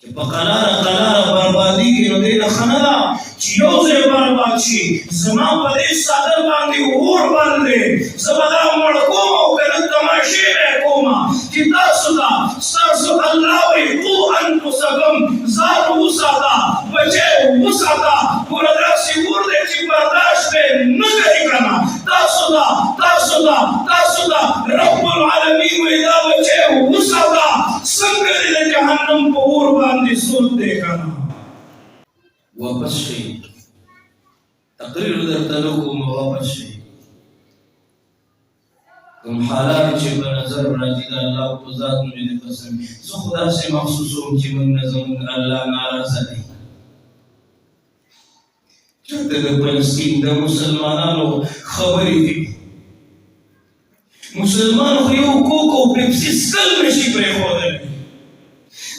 کہ بقرار بربادی کی ندین خندا چیوزے برباد چی زمان پدیش سادر باندی اور باندے زبدا مڑکومو کرن تماشی میں کوما کی تاسدا سرسو اللہ وی قو انفسکم ذات وسادا بچے وسادا پردہ سیور دے چی برداشت پہ نگری کنا تاسدا رب العالمین ویدہ بچے وسادا سنگر دے جہنم پور باندی سن دے کنا واپس شئی تقریر در تلوکم واپس شئی تم حالات چی بنظر راجید اللہ کو ذات مجھے قسم سو خدا سے مخصوص ہوں چی من نظم اللہ ناراض دی چاہتے در فلسطین در مسلمانانو خبری تھی مسلمان خیو کوکو پیپسی سکل میں شی پرے خودے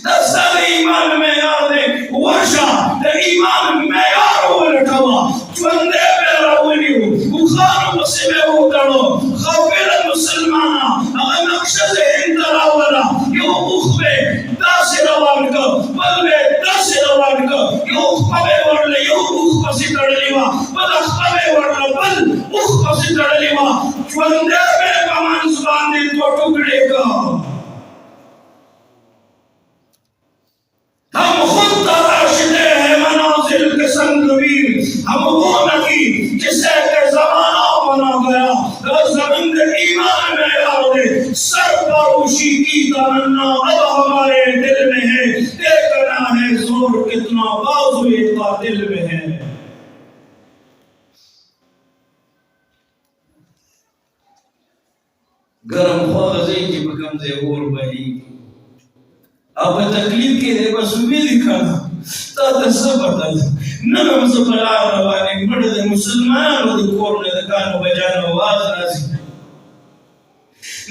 دستا دے ایمان میں یار دے ورشا دے ایمان میں یار ہوئے لٹھوا چوندے پہ راولی ہو بخار مسئلے ہو دڑو خوفیل مسلمانا اگر نقشد انتراولا یو اخبے داس روان کا بلوے داس روان کا یو اخبے ورلے یو اخبسی تڑلیوا بل اخبے ورلے بل اخبسی تڑلیوا چوندے پہ کمان زبان دے تو ٹکڑے کا ہم خود تراشتے ہیں منازل کے سنگویر ہم وہ نبی جسے کہ زمانہ بنا گیا زمین دے ایمان میں یادے سر پروشی کی تمنا اب ہمارے دل میں ہے دیکھنا ہے زور کتنا بازوئے کا دل میں ہے گرم خواہزیں کی بکم دے اور بہی اب تکلیف کے دے بس امید کھانا تا تصبر دا ننم زفلا روانی مرد مسلمان و دکورنے دکانو بجانو واز رازی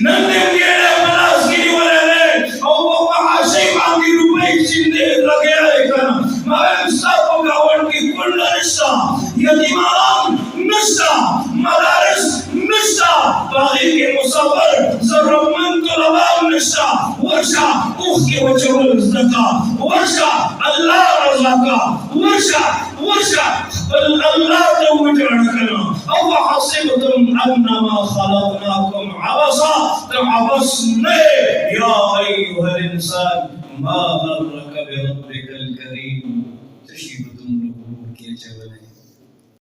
نندم گیڑے پلاس کی والے لے او وہ حاشی مانگی روپے چندے لگے آئے کھانا مگر مستاقو گاون کی کل نشتا یتیمان نشتا مدارس نشتا باغی کے مصور ضرورمند طلباء نشتا ورشا اوخ کی وچول زدکا ورشا اللہ رضا کا ورشا اللہ تو وجڑکنا او حسبتم انما خلقناکم عبسا تم عبس نہیں یا ایوہ الانسان ما غرک بربک